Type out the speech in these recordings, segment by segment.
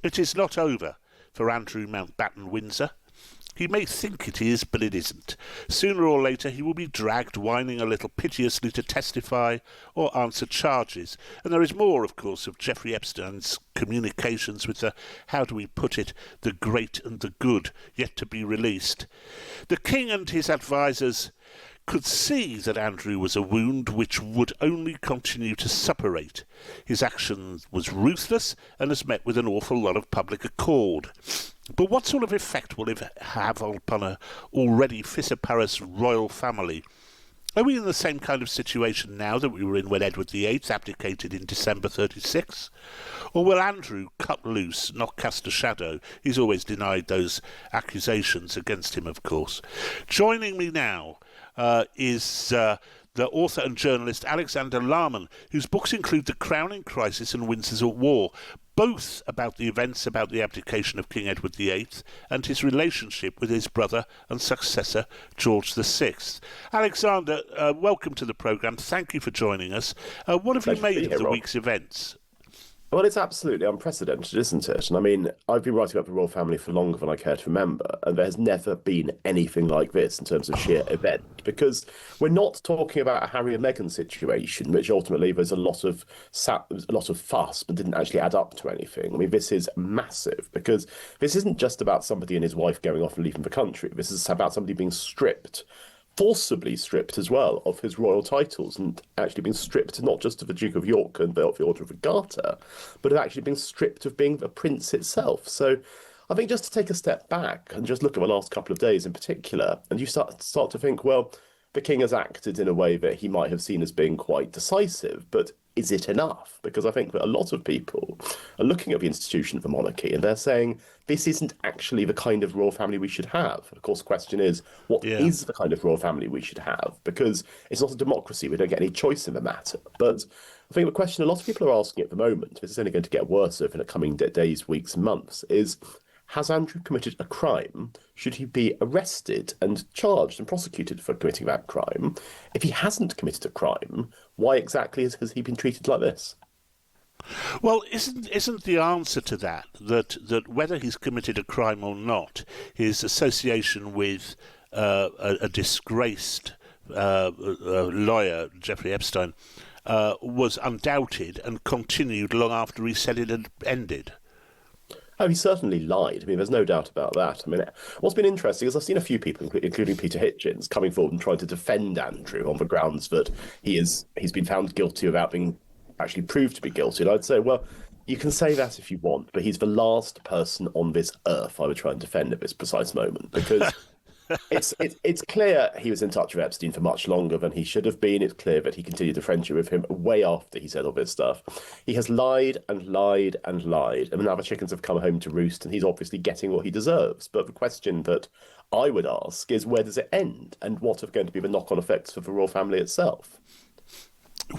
It is not over for Andrew Mountbatten Windsor. He may think it is, but it isn't. Sooner or later he will be dragged whining a little piteously to testify or answer charges. And there is more, of course, of Jeffrey Epstein's communications with the, how do we put it, the great and the good, yet to be released. The King and his advisers could see that Andrew was a wound which would only continue to suppurate. His action was ruthless and has met with an awful lot of public accord. But what sort of effect will it have upon a already fissiparous royal family? Are we in the same kind of situation now that we were in when Edward VIII abdicated in December 36? Or will Andrew cut loose, not cast a shadow? He's always denied those accusations against him, of course. Joining me now is the author and journalist Alex Larman, whose books include The Crowning Crisis and Windsor's at War, both about the events about the abdication of King Edward VIII and his relationship with his brother and successor, George VI. Alexander, welcome to the programme. Thank you for joining us. What have you made of the week's events? Well, it's absolutely unprecedented, isn't it? And I mean, I've been writing about the royal family for longer than I care to remember, and there has never been anything like this in terms of sheer event, because we're not talking about a Harry and Meghan situation, which ultimately there's a lot of fuss, but didn't actually add up to anything. I mean, this is massive, because this isn't just about somebody and his wife going off and leaving the country. This is about somebody being stripped, forcibly stripped as well, of his royal titles, and actually being stripped not just of the Duke of York and the Order of the Garter, but of actually being stripped of being the prince itself. So I think just to take a step back and just look at the last couple of days in particular, and you start to think, well, the king has acted in a way that he might have seen as being quite decisive, but is it enough? Because I think that a lot of people are looking at the institution of the monarchy and they're saying this isn't actually the kind of royal family we should have. Of course, the question is, what is the kind of royal family we should have? Because it's not a democracy. We don't get any choice in the matter. But I think the question a lot of people are asking at the moment, this is only going to get worse over the coming days, weeks and months, is, has Andrew committed a crime? Should he be arrested and charged and prosecuted for committing that crime? If he hasn't committed a crime, why exactly has he been treated like this? Well, isn't the answer to that whether he's committed a crime or not, his association with a disgraced lawyer, Jeffrey Epstein, was undoubted and continued long after he said it had ended? Oh, he certainly lied. I mean, there's no doubt about that. I mean, what's been interesting is I've seen a few people, including Peter Hitchens, coming forward and trying to defend Andrew on the grounds that he's been found guilty without being actually proved to be guilty. And I'd say, well, you can say that if you want, but he's the last person on this earth I would try and defend at this precise moment, because it's clear he was in touch with Epstein for much longer than he should have been. It's clear that he continued the friendship with him way after he said all this stuff. He has lied and lied and lied, and now the chickens have come home to roost, and he's obviously getting what he deserves. But the question that I would ask is, where does it end, and what are going to be the knock-on effects for the royal family itself?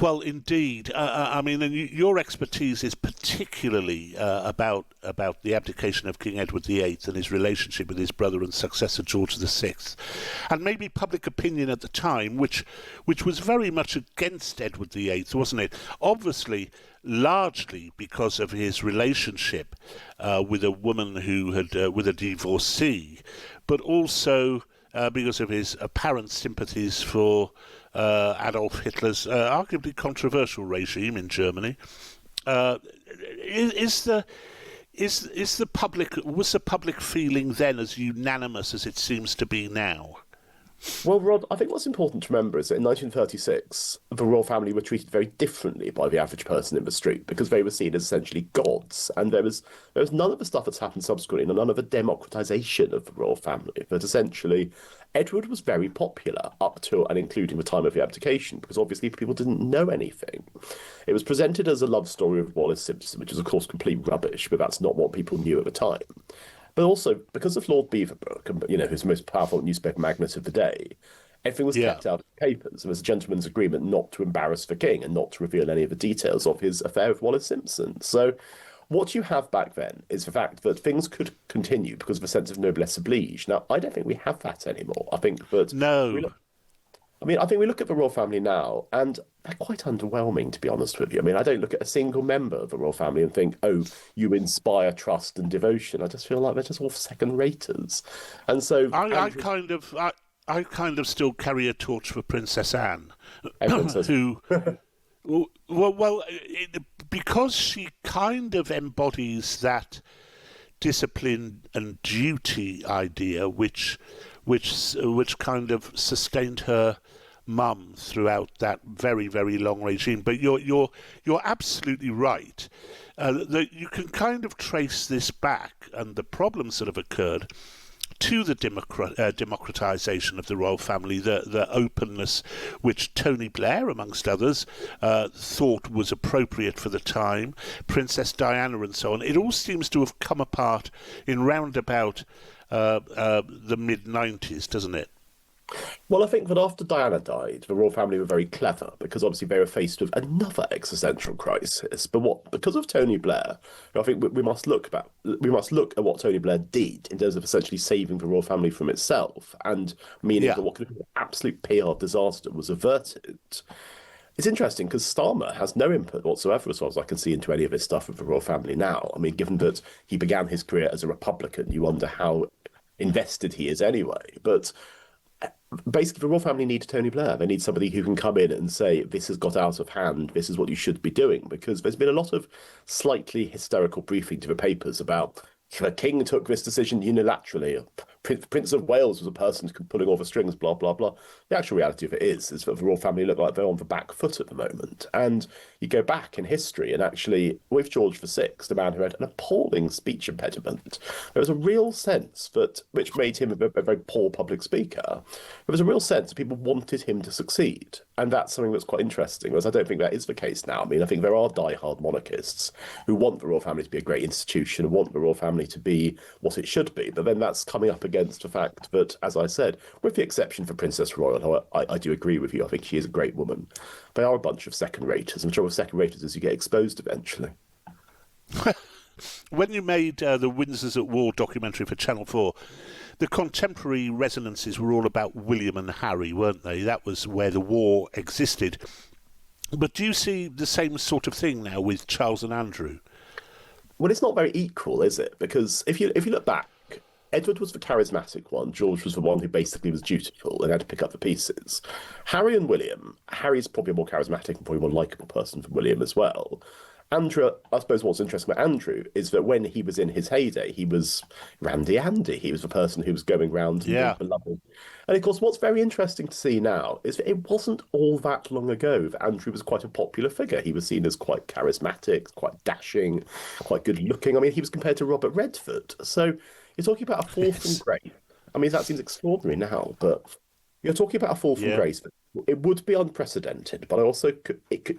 Well, indeed. I mean, and your expertise is particularly about the abdication of King Edward VIII and his relationship with his brother and successor George VI, and maybe public opinion at the time, which was very much against Edward VIII, wasn't it? Obviously, largely because of his relationship with a woman who had with a divorcee, but also because of his apparent sympathies for Adolf Hitler's arguably controversial regime in Germany. Was the public feeling then as unanimous as it seems to be now? Well, Rod, I think what's important to remember is that in 1936, the royal family were treated very differently by the average person in the street, because they were seen as essentially gods. And there was none of the stuff that's happened subsequently, and none of the democratisation of the royal family. But essentially, Edward was very popular up to and including the time of the abdication, because obviously people didn't know anything. It was presented as a love story of Wallis Simpson, which is, of course, complete rubbish, but that's not what people knew at the time. But also, because of Lord Beaverbrook, who's the most powerful newspaper magnate of the day, everything was kept out of the papers. There was a gentleman's agreement not to embarrass the king and not to reveal any of the details of his affair with Wallis Simpson. So what you have back then is the fact that things could continue because of a sense of noblesse oblige. Now, I don't think we have that anymore. I think that... No. I mean, I think we look at the royal family now, and they're quite underwhelming, to be honest with you. I mean, I don't look at a single member of the royal family and think, oh, you inspire trust and devotion. I just feel like they're just all second raters. And so I, I Andrew's kind of I, I kind of still carry a torch for Princess Anne, evidence says, who because she kind of embodies that discipline and duty idea, which kind of sustained her mum throughout that very, very long regime. But you're absolutely right that you can kind of trace this back, and the problems that have occurred to the democratisation of the royal family, the openness which Tony Blair, amongst others, thought was appropriate for the time, Princess Diana and so on. It all seems to have come apart in roundabout the mid-90s, doesn't it? well, I think that after Diana died, the royal family were very clever because obviously they were faced with another existential crisis. But because of Tony Blair, I think we must look at what Tony Blair did in terms of essentially saving the royal family from itself, and meaning Yeah. that what could have been an absolute PR disaster was averted. It's interesting because Starmer has no input whatsoever, as far as I can see, into any of his stuff with the royal family now. I mean, given that he began his career as a Republican, you wonder how invested he is anyway. But basically, the royal family need Tony Blair. They need somebody who can come in and say, this has got out of hand, this is what you should be doing. Because there's been a lot of slightly hysterical briefing to the papers about the king took this decision unilaterally. Prince of Wales was a person pulling all the strings, blah, blah, blah. The actual reality of it is that the royal family look like they're on the back foot at the moment. And you go back in history, and actually, with George VI, the man who had an appalling speech impediment, there was a real sense that, which made him a very poor public speaker, there was a real sense that people wanted him to succeed. And that's something that's quite interesting, whereas I don't think that is the case now. I mean, I think there are die-hard monarchists who want the royal family to be a great institution, want the royal family to be what it should be. But then that's coming up against the fact that, as I said, with the exception for Princess Royal, who I do agree with you, I think she is a great woman, they are a bunch of second-raters. And the trouble with second-raters is you get exposed eventually. When you made the Windsors at War documentary for Channel 4, the contemporary resonances were all about William and Harry, weren't they? That was where the war existed. But do you see the same sort of thing now with Charles and Andrew? Well, it's not very equal, is it? Because if you look back, Edward was the charismatic one. George was the one who basically was dutiful and had to pick up the pieces. Harry and William, Harry's probably a more charismatic and probably more likable person than William as well. Andrew, I suppose what's interesting about Andrew is that when he was in his heyday, he was Randy Andy. He was the person who was going round and being beloved. And of course, what's very interesting to see now is that it wasn't all that long ago that Andrew was quite a popular figure. He was seen as quite charismatic, quite dashing, quite good looking. I mean, he was compared to Robert Redford. So you're talking about a fall from grace. I mean, that seems extraordinary now, but you're talking about a fall from grace. It would be unprecedented, but I also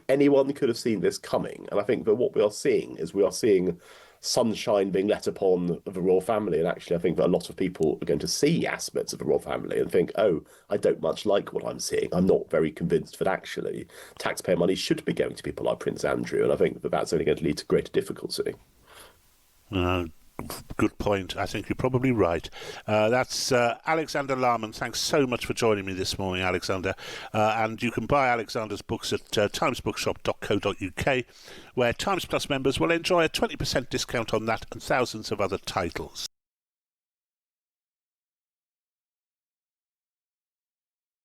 anyone could have seen this coming. And I think that what we are seeing is sunshine being let upon the royal family. And actually, I think that a lot of people are going to see aspects of the royal family and think, oh, I don't much like what I'm seeing. I'm not very convinced that actually taxpayer money should be going to people like Prince Andrew. And I think that that's only going to lead to greater difficulty. Good point. I think you're probably right. That's Alexander Larman. Thanks so much for joining me this morning, Alexander. And you can buy Alexander's books at timesbookshop.co.uk, where Times Plus members will enjoy a 20% discount on that and thousands of other titles.